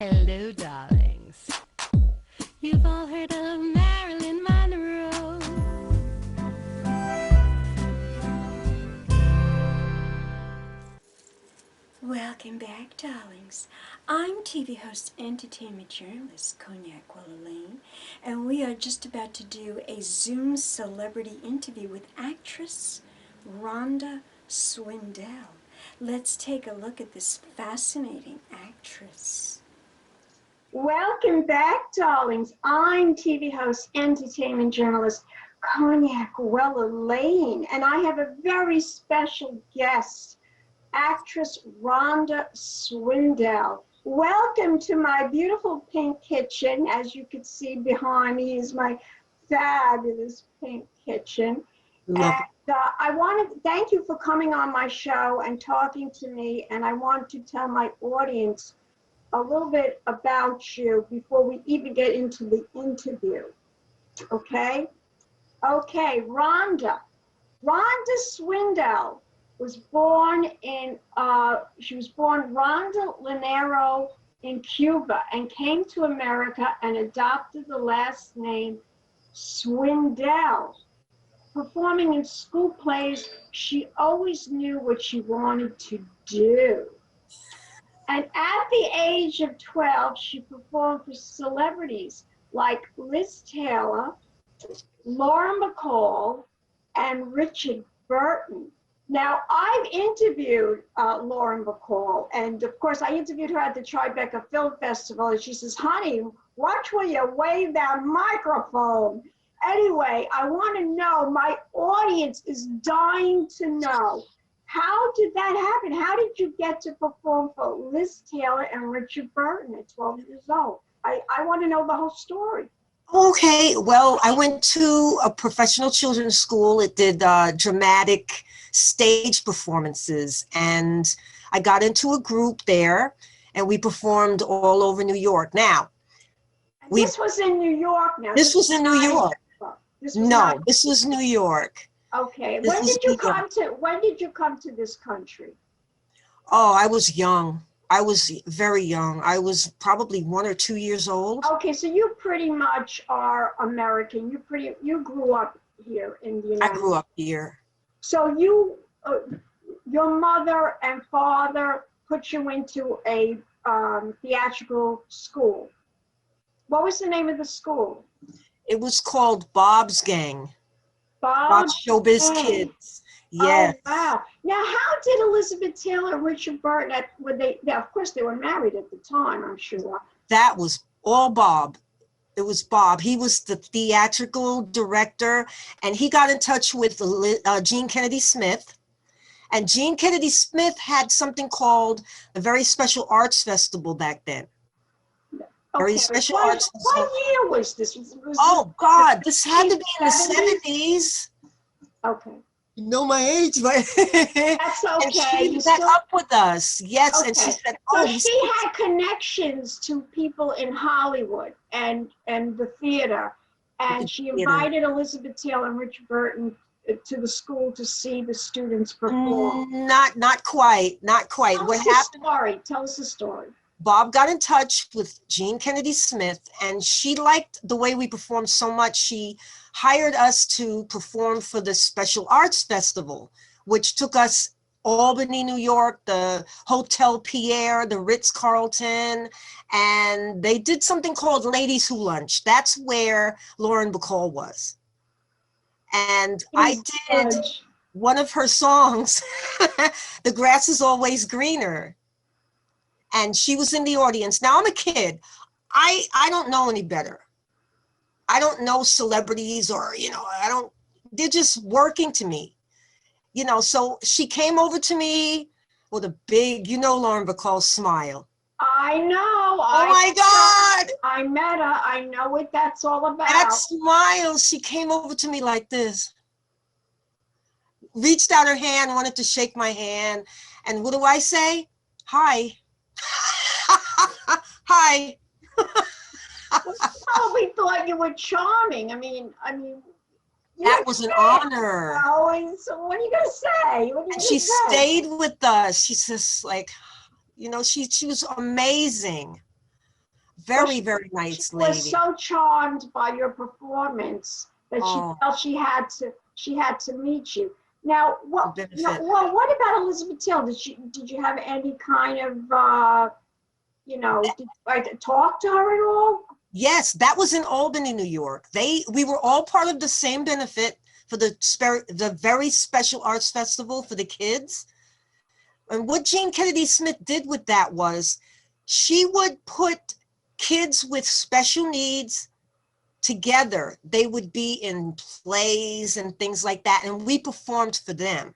Hello, darlings. You've all heard of Marilyn Monroe. Welcome back, darlings. I'm TV host, entertainment journalist, Cognac Wellerlane, and we are just about to do a Zoom celebrity interview with actress Ronda Swindell. Let's take a look at this fascinating actress. Welcome back, darlings. I'm TV host, entertainment journalist, Cognac Wellerlane, and I have a very special guest, actress Ronda Swindell. Welcome to my beautiful pink kitchen. As you can see behind me is my fabulous pink kitchen. Love And I want to thank you for coming on my show and talking to me, and I want to tell my audience a little bit about you before we even get into the interview. Okay? Okay, Ronda. Ronda Swindell was born she was born Ronda Lanero in Cuba and came to America and adopted the last name Swindell. Performing in school plays, she always knew what she wanted to do. And at the age of 12, she performed for celebrities like Liz Taylor, Lauren Bacall, and Richard Burton. Now, I've interviewed Lauren Bacall, and of course, I interviewed her at the Tribeca Film Festival, and she says, honey, watch where you wave that microphone. Anyway, I want to know, my audience is dying to know, how did that happen? How did you get to perform for Liz Taylor and Richard Burton at 12 years old? I want to know the whole story. Okay, well, I went to a professional children's school. It did dramatic stage performances, and I got into a group there, and we performed all over New York. Now, this was in New York now. This was in New York. This was New York. Okay. When did you come to this country? Oh, I was young. I was very young. I was probably 1 or 2 years old. Okay, so you pretty much are American. You grew up here in the United States. I grew up here. So your mother and father put you into a theatrical school. What was the name of the school? It was called Bob's Gang. Bob's Showbiz Gang. Kids. Yes. Oh, wow. Now, how did Elizabeth Taylor and Richard Burton, of course, they were married at the time, I'm sure. That was all Bob. It was Bob. He was the theatrical director, and he got in touch with Gene Kennedy Smith. And Gene Kennedy Smith had something called a very special arts festival back then. Very special arts festival. What year was this? Oh, God, this had to be in the 70s. Okay. You know my age, but that's okay. And she met up with us. Yes, okay. And she said, "Oh." So she had connections to people in Hollywood and the theater, and she invited Elizabeth Taylor and Richard Burton to the school to see the students perform. Not quite. Tell us the story. Bob got in touch with Gene Kennedy Smith, and she liked the way we performed so much, she hired us to perform for the Special Arts Festival, which took us Albany, New York, the Hotel Pierre, the Ritz-Carlton, and they did something called Ladies Who Lunch. That's where Lauren Bacall was. And I did one of her songs, The Grass Is Always Greener. And she was in the audience. Now, I'm a kid. I don't know any better. I don't know celebrities or, they're just working to me. So she came over to me with a big, Lauren Bacall smile. I know. Oh my God. I met her. I know what that's all about. That smile, she came over to me like this. Reached out her hand, wanted to shake my hand. And what do I say? Hi. Hi. Probably thought you were charming. I mean. That was an honor. Oh, so what are you gonna say? And she stayed with us. She says, she was amazing. Well, Very, very she nice was lady. so charmed by your performance that she Oh, felt she had to meet you. Now, the benefit. what about Elizabeth Taylor? Did you have any kind of did I talk to her at all? Yes, that was in Albany, New York. We were all part of the same benefit for the very special arts festival for the kids. And what Jean Kennedy Smith did with that was she would put kids with special needs together. They would be in plays and things like that, and we performed for them.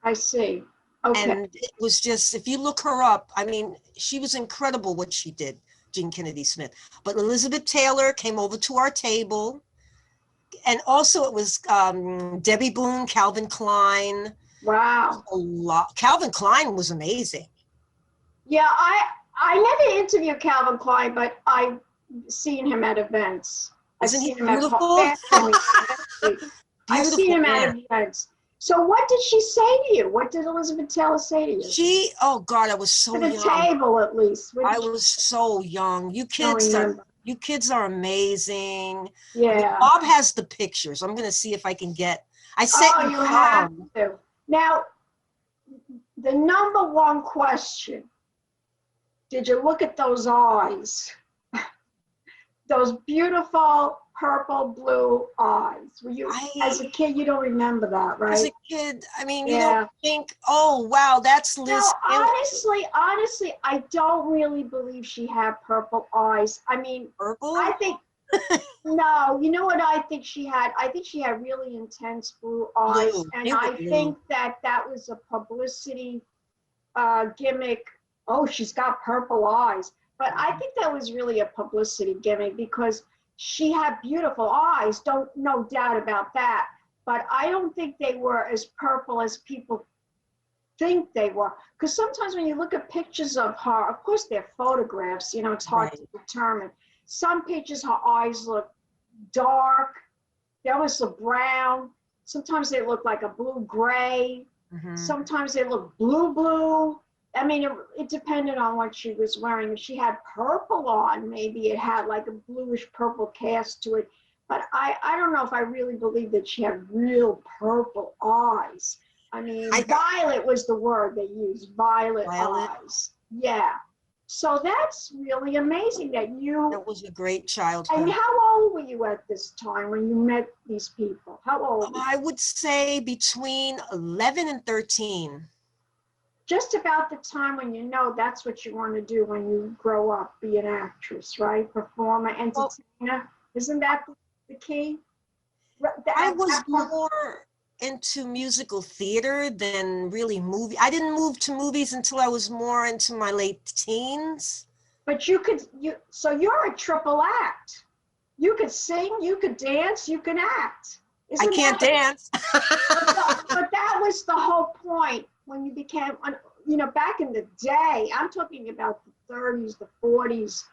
I see. Okay. And it was just, if you look her up, I mean, she was incredible what she did, Jean Kennedy Smith. But Elizabeth Taylor came over to our table. And also it was Debbie Boone, Calvin Klein. Wow. A lot. Calvin Klein was amazing. Yeah, I never interviewed Calvin Klein, but I've seen him at events. Isn't he I've seen beautiful? him at I've seen Beautiful him man. at events. So what did she say to you? What did Elizabeth Taylor say to you? Oh God, I was so To the young. table, at least. I was so young. You kids are amazing. I mean, Yeah. Bob has the pictures. I'm gonna see if I can get. I sent Oh, you you have some. to. Now, the number one question, did you look at those eyes? Those beautiful purple blue eyes. Were you, as a kid, you don't remember that, right? As a kid, I mean, you Yeah. don't think, oh wow, that's Liz. No, honestly, I don't really believe she had purple eyes. I mean, Purple? I think, no, you know what I think she had? I think she had really intense blue eyes. Blue. And They were I blue. think that was a publicity gimmick. Oh, she's got purple eyes. But I think that was really a publicity gimmick because she had beautiful eyes, no doubt about that. But I don't think they were as purple as people think they were. Because sometimes when you look at pictures of her, of course they're photographs, it's hard to determine. Some pictures, her eyes look dark, they almost look brown. Sometimes they look like a blue-gray. Mm-hmm. Sometimes they look blue. I mean, it depended on what she was wearing. If she had purple on, maybe it had like a bluish purple cast to it. But I don't know if I really believe that she had real purple eyes. I mean, violet was the word they used, violet eyes. Yeah. So that's really amazing that That was a great childhood. And how old were you at this time when you met these people? How old? I would say between 11 and 13. Just about the time when you know that's what you want to do when you grow up, be an actress, right? Performer, entertainer. Isn't that the key? I was more into musical theater than really movie. I didn't move to movies until I was more into my late teens. But so you're a triple act. You could sing, you could dance, you can act. I can't dance. But that was the whole point when you became, back in the day, I'm talking about the 30s, the 40s,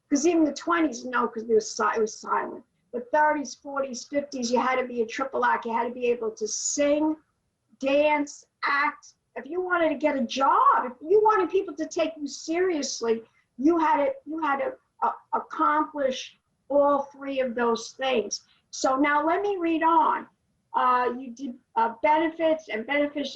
because even the 20s, no, because it was silent. The 30s, 40s, 50s, you had to be a triple act. You had to be able to sing, dance, act. If you wanted to get a job, if you wanted people to take you seriously, you had to accomplish all three of those things. So now let me read on. You did benefits and benefit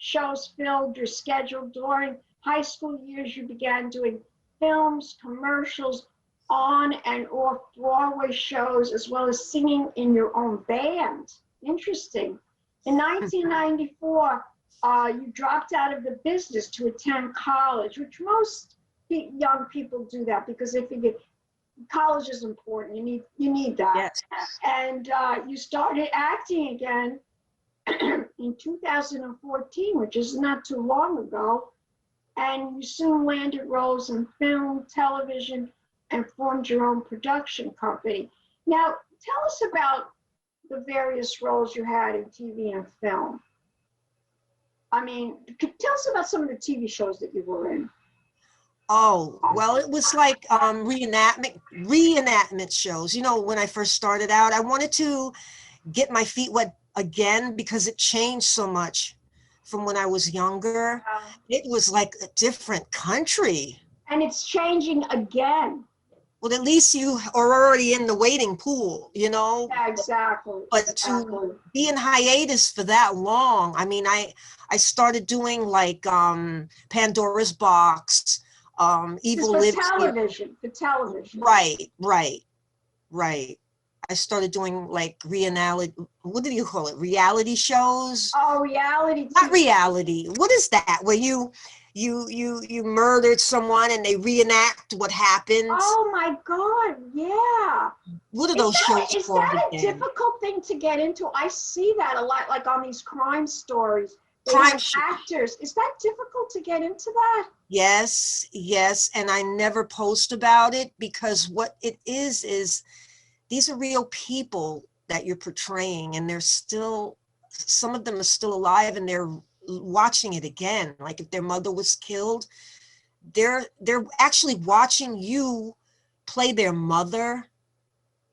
shows filled your schedule. During high school years, you began doing films, commercials, on and off Broadway shows, as well as singing in your own band. Interesting. In 1994, you dropped out of the business to attend college, which most young people do that because they figure college is important. You need that. Yes. And you started acting again in 2014, which is not too long ago. And you soon landed roles in film, television, and formed your own production company. Now, tell us about the various roles you had in TV and film. I mean, tell us about some of the TV shows that you were in. Oh, well, it was like reenactment shows. When I first started out, I wanted to get my feet wet again because it changed so much from when I was younger. It was like a different country. And it's changing again. Well, at least you are already in the waiting pool, you know? Yeah, exactly. But Exactly. to be in hiatus for that long, I mean, I started doing like Pandora's Box, This is Evil for Lives Here. television. For television. Right. I started doing like reality, what do you call it? Reality shows? Oh, reality Not TV. reality. What is that? Where you murdered someone and they reenact what happened? Oh my God, yeah. What are those shows Is called that a again? difficult thing to get into? I see that a lot, like on these crime stories. They Crime have show. actors. Is that difficult to get into that? Yes, and I never post about it because what it is these are real people that you're portraying, and they're still, some of them are still alive, and they're watching it again. Like if their mother was killed, they're actually watching you play their mother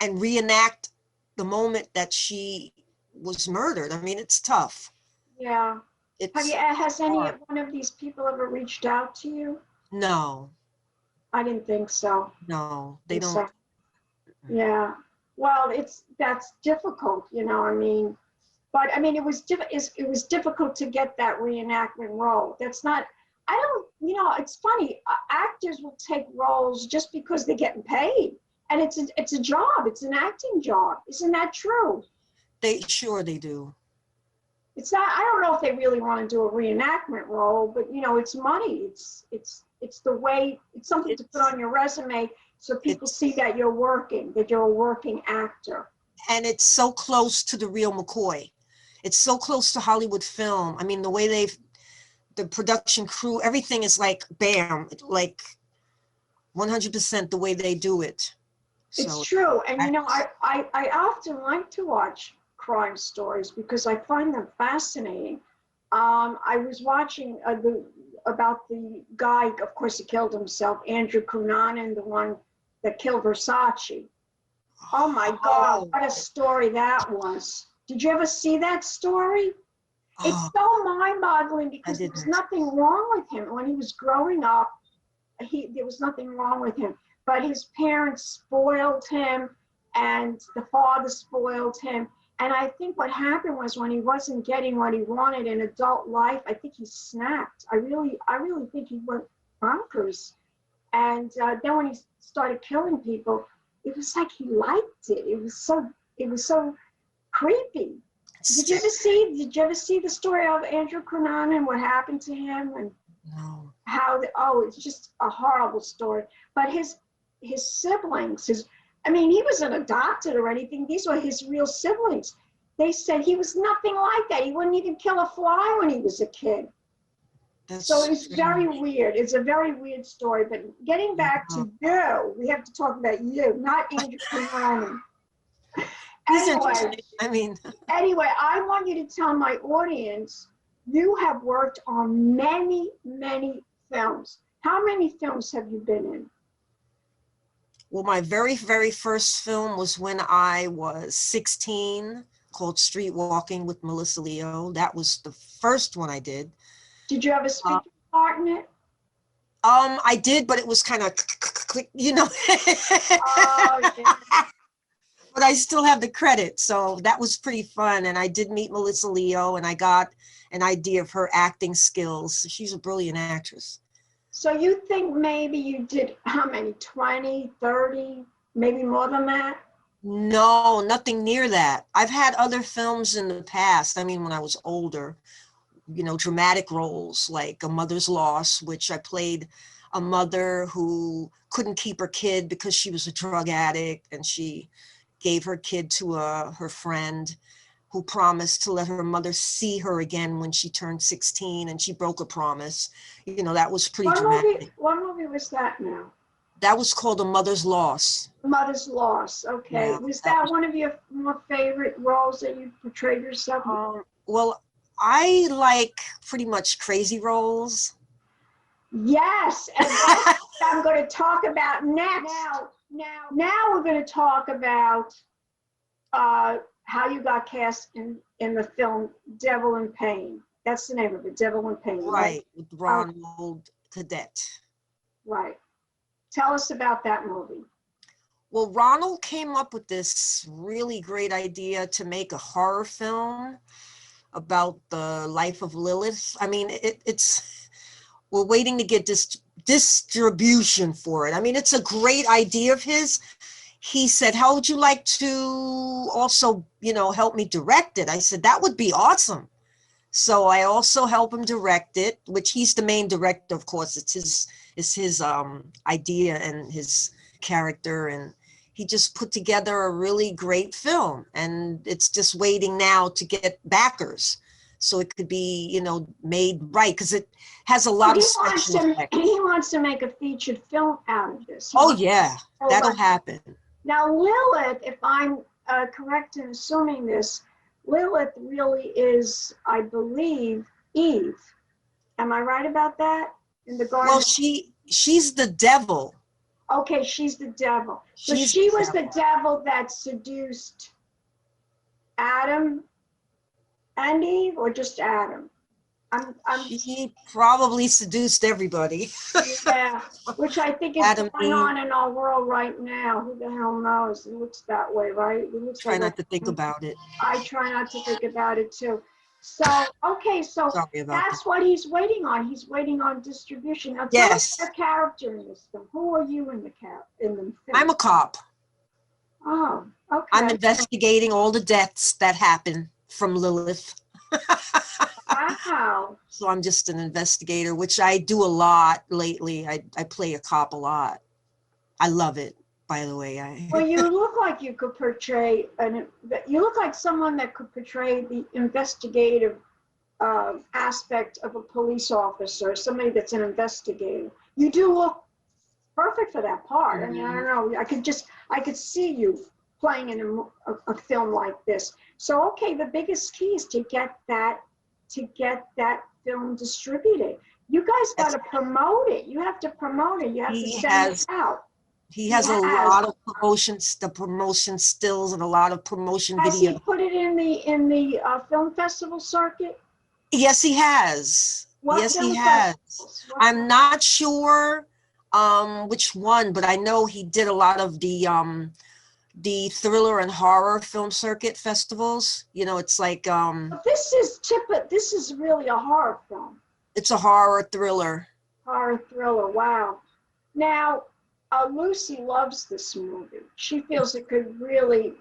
and reenact the moment that she was murdered. I mean, it's tough. Yeah. It's Has any hard. one of these people ever reached out to you? No, I didn't think so. no, they Think don't. so. Yeah. Well, that's difficult, I mean, but I mean, it was difficult to get that reenactment role. That's not, I don't, it's funny. Actors will take roles just because they're getting paid, and it's a job. It's an acting job. Isn't that true? Sure they do. It's not. I don't know if they really want to do a reenactment role, but it's money. It's the way. It's something to put on your resume so people see that you're working, that you're a working actor. And it's so close to the real McCoy. It's so close to Hollywood film. I mean, the way the production crew, everything is like, bam, like 100% the way they do it. It's So true. And I often like to watch crime stories because I find them fascinating. I was watching about the guy, of course, he killed himself, Andrew Cunanan, the one that killed Versace. Oh my God, what a story that was. Did you ever see that story? It's so mind-boggling because there was nothing wrong with him. When he was growing up, there was nothing wrong with him. But his parents spoiled him, and the father spoiled him. And I think what happened was when he wasn't getting what he wanted in adult life, I think he snapped. I really think he went bonkers. And then when he started killing people, it was like he liked it. It was so creepy. Did you ever see the story of Andrew Cunanan and what happened to him and no. it's just a horrible story. But his siblings, he wasn't adopted or anything. These were his real siblings. They said he was nothing like that. He wouldn't even kill a fly when he was a kid. So it's very weird. It's a very weird story. But getting back to you, we have to talk about you, not Andrew Cunanan. Anyway, I want you to tell my audience, you have worked on many, many films. How many films have you been in? Well, my very, very first film was when I was 16, called Street Walking with Melissa Leo. That was the first one I did. Did you have a speaking part in it? I did, but it was kind of, Oh, yeah. But I still have the credit, so that was pretty fun. And I did meet Melissa Leo, and I got an idea of her acting skills. She's a brilliant actress. So you think maybe you did how many, 20, 30, maybe more than that? No, nothing near that. I've had other films in the past. I mean, when I was older, dramatic roles like A Mother's Loss, which I played a mother who couldn't keep her kid because she was a drug addict, and she gave her kid to her friend who promised to let her mother see her again when she turned 16, and she broke a promise. That was pretty dramatic. What movie was that now? That was called A Mother's Loss. Mother's Loss, okay. Yeah, was that one of your more favorite roles that you portrayed yourself? Well, I like pretty much crazy roles. Yes, and that's what I'm going to talk about next. Now we're going to talk about how you got cast in the film Devil in Pain. That's the name of it, Devil in Pain. Right, with Ronald Cadet. Right. Tell us about that movie. Well, Ronald came up with this really great idea to make a horror film about the life of Lilith. I mean, we're waiting to get this distribution for it. I mean, it's a great idea of his. He said, how would you like to also, help me direct it? I said, that would be awesome. So I also help him direct it, which he's the main director, of course. It's his idea and his character, and he just put together a really great film, and it's just waiting now to get backers so it could be, made right, because it has a lot of special effects. He wants to make a featured film out of this. Oh yeah, that'll happen. Now Lilith, if I'm correct in assuming this, Lilith really is, I believe, Eve. Am I right about that? In the garden? Well, she's the devil. Okay, she's the devil. So she was the devil that seduced Adam and Eve, or just Adam? She probably seduced everybody. Yeah, which I think is going on in our world right now. Who the hell knows? It looks that way, right? Try not to think about it. I try not to think about it too. So, okay, so that's what he's waiting on. He's waiting on distribution. Now, tell us your character in this film. Who are you in the film? I'm a cop. Oh, okay. I'm investigating all the deaths that happen from Lilith. Wow. So I'm just an investigator, which I do a lot lately. I play a cop a lot. I love it, by the way. Well, you look like you could portray, you look like someone that could portray the investigative aspect of a police officer, somebody that's an investigator. You do look perfect for that part. I mean, I don't know. I could see you playing in a film like this. So, okay, the biggest key is to get that film distributed. You guys got to promote it. You have to promote it. You have to send it out. He has a lot of promotions, the promotion stills, and a lot of promotion video. Has he put it in the film festival circuit? Yes, he has. Yes, he has. I'm not sure which one, but I know he did a lot of the thriller and horror film circuit festivals. It's like this is really a horror film. It's a horror thriller. Horror thriller. Wow. Now, Lucy loves this movie. She feels it could really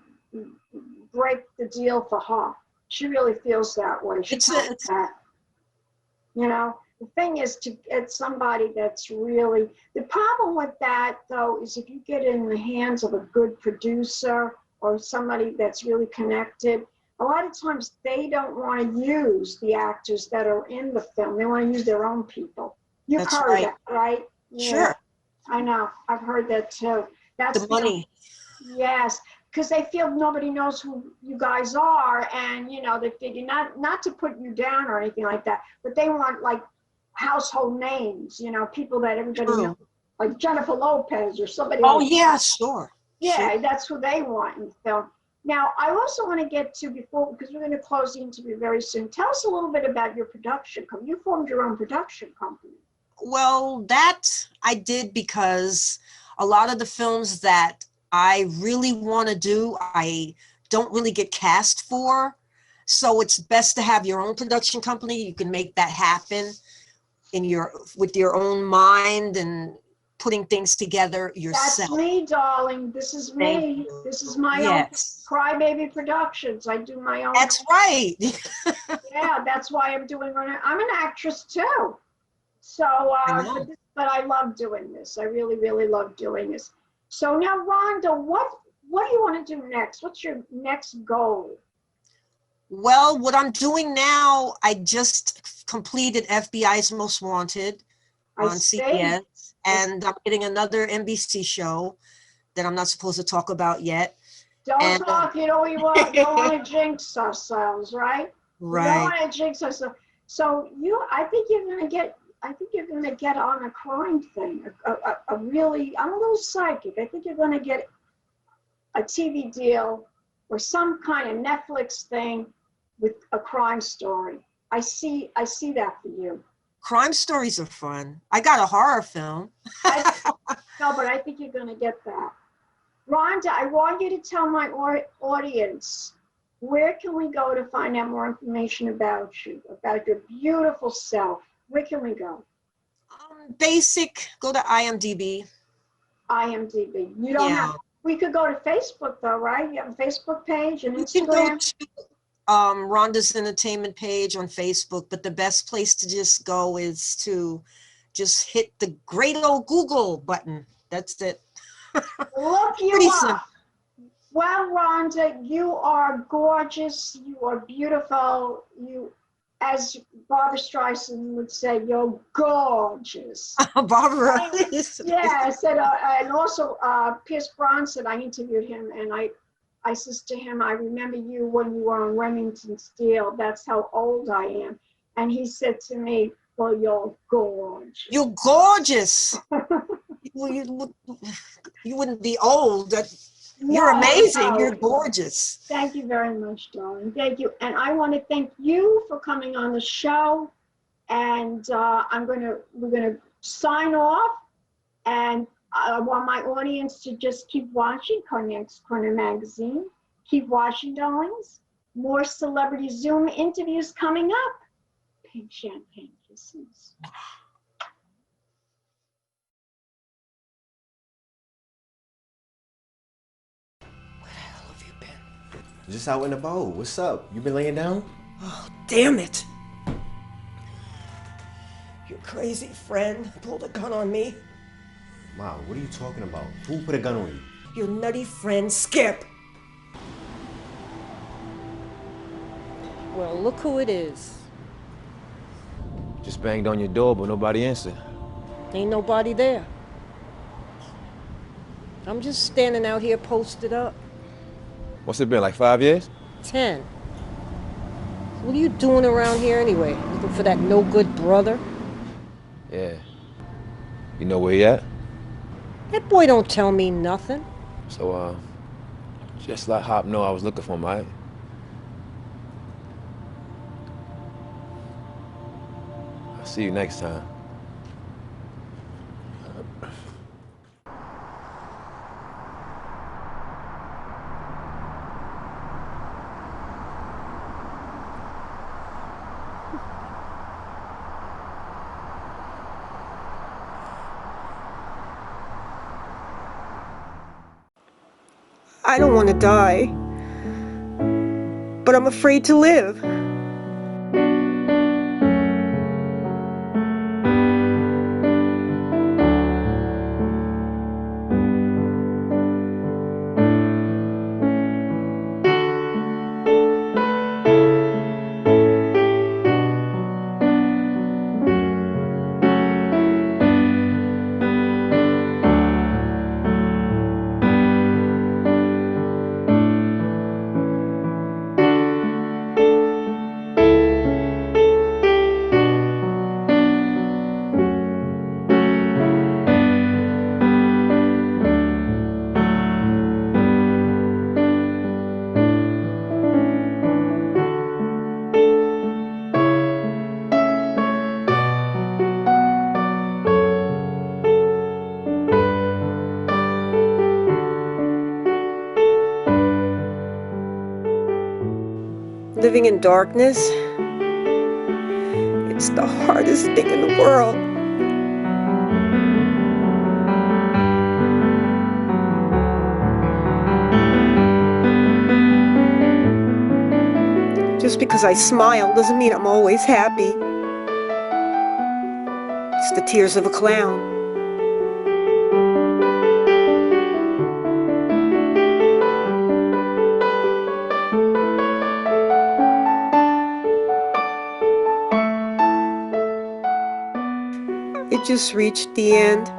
break the deal for her. She really feels that way. The thing is to get somebody that's really, the problem with that though is if you get in the hands of a good producer or somebody that's really connected, a lot of times they don't want to use the actors that are in the film. They want to use their own people. You've heard that, right? Yeah. Sure. I know. I've heard that too. That's the money. Yes. Because they feel nobody knows who you guys are, and they figure not to put you down or anything like that, but they want like household names, people that everybody knows, like Jennifer Lopez or somebody. Oh yeah, sure. Yeah, sure. That's who they want in the film. Now, I also want to get to because we're going to close the interview very soon. Tell us a little bit about your production company. You formed your own production company. Well, that I did because a lot of the films that I really want to do, I don't really get cast for. So it's best to have your own production company. You can make that happen with your own mind and putting things together yourself. That's me, darling. This is me. This is my own Crybaby Productions. I do my own. That's right. Yeah, that's why I'm doing it. I'm an actress too. So, but I love doing this. I really, really love doing this. So now, Rhonda, what do you want to do next? What's your next goal? Well, what I'm doing now, I just completed FBI's Most Wanted on CBS, and I'm getting another NBC show that I'm not supposed to talk about yet. Don't talk, we don't want to jinx ourselves, right? Right. We don't want to jinx ourselves. So I think you're going to get on a crime thing, a really, I'm a little psychic. I think you're going to get a TV deal or some kind of Netflix thing with a crime story. I see that for you. Crime stories are fun. I got a horror film. No, but I think you're going to get that. Rhonda, I want you to tell my audience, where can we go to find out more information about you, about your beautiful self? Where can we go? Basic, go to IMDb. IMDb. You don't Yeah. have, we could go to Facebook though, right? You have a Facebook page and You can go Instagram? to Ronda's Entertainment page on Facebook, but the best place to just go is to just hit the great old Google button. That's it. Look you Pretty up. simple. Well, Rhonda, you are gorgeous. You are beautiful. You, as Barbara Streisand would say, you're gorgeous. Barbara. Yes, and also Pierce Bronson, I interviewed him, and I says to him, I remember you when you were on Remington Steele. That's how old I am. And he said to me, well, you're gorgeous. You're gorgeous. Well, you wouldn't be old. You're amazing. No. You're gorgeous. Thank you very much, darling. Thank you. And I want to thank you for coming on the show. And we're gonna sign off. And I want my audience to just keep watching Cognac's Corner Magazine. Keep watching, darlings. More celebrity Zoom interviews coming up. Pink champagne kisses. Where the hell have you been? Just out and about. What's up? You been laying down? Oh, damn it. Your crazy friend pulled a gun on me. Wow, what are you talking about? Who put a gun on you? Your nutty friend, Skip. Well, look who it is. Just banged on your door, but nobody answered. Ain't nobody there. I'm just standing out here posted up. What's it been, like 5 years? 10. What are you doing around here anyway? Looking for that no-good brother? Yeah. You know where he at? That boy don't tell me nothing. So, just let Hop know I was looking for him, right? I'll see you next time. I don't want to die, but I'm afraid to live. Living in darkness, it's the hardest thing in the world. Just because I smile doesn't mean I'm always happy. It's the tears of a clown. It just reached the end.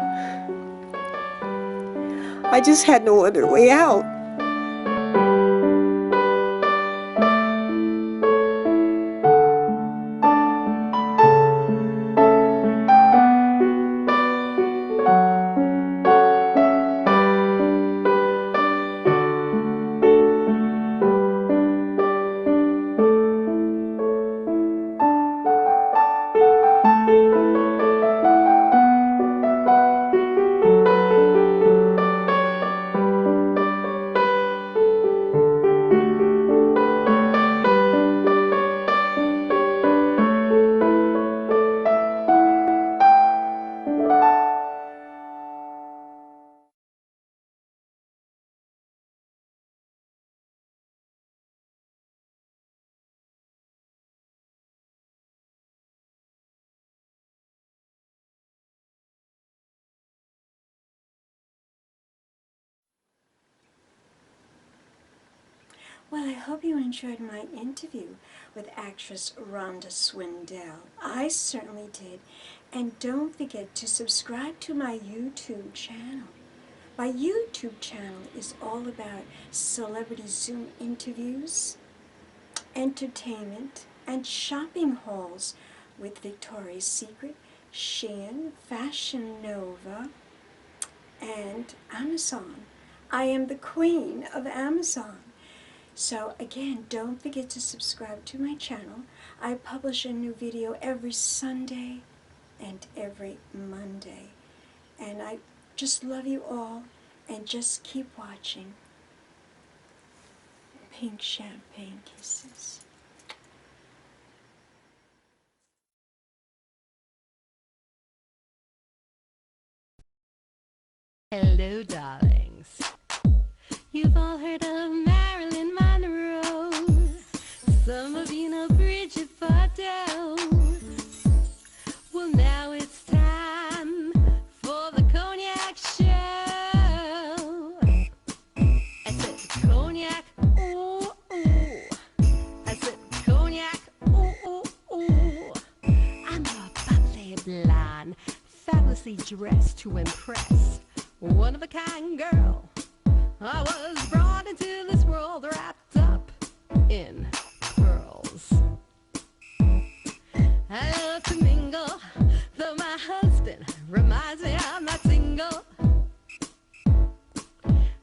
I just had no other way out. Well, I hope you enjoyed my interview with actress Ronda Swindell. I certainly did. And don't forget to subscribe to my YouTube channel. My YouTube channel is all about celebrity Zoom interviews, entertainment, and shopping hauls with Victoria's Secret, Shein, Fashion Nova, and Amazon. I am the queen of Amazon. So again, don't forget to subscribe to my channel. I publish a new video every Sunday and every Monday. And I just love you all, and just keep watching. Pink champagne kisses. Hello, darlings. You've all heard of Marilyn Monroe. Some of you know Bridget Bardot. Well, now it's time for the Cognac show. I said Cognac, ooh, ooh. I said Cognac, ooh, ooh, ooh. I'm a bubbly blonde, fabulously dressed to impress. One of a kind girl. I was brought into this world wrapped up in pearls. I love to mingle, though my husband reminds me I'm not single.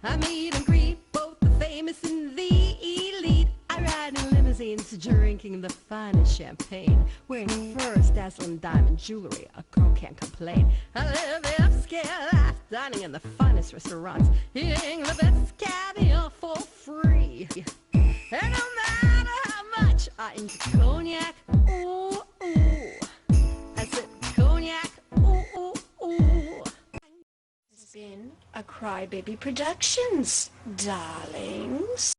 I meet and greet both the famous and the elite. I ride in limousines drinking the finest champagne, wearing furs, dazzling diamond jewelry. A girl can't complain. I live the upscale life, dining in the finest restaurants, eating the best caviar for free. And no matter how much I enjoy cognac, ooh, ooh. I said cognac, ooh, ooh, ooh. It's been a Crybaby Productions, darlings.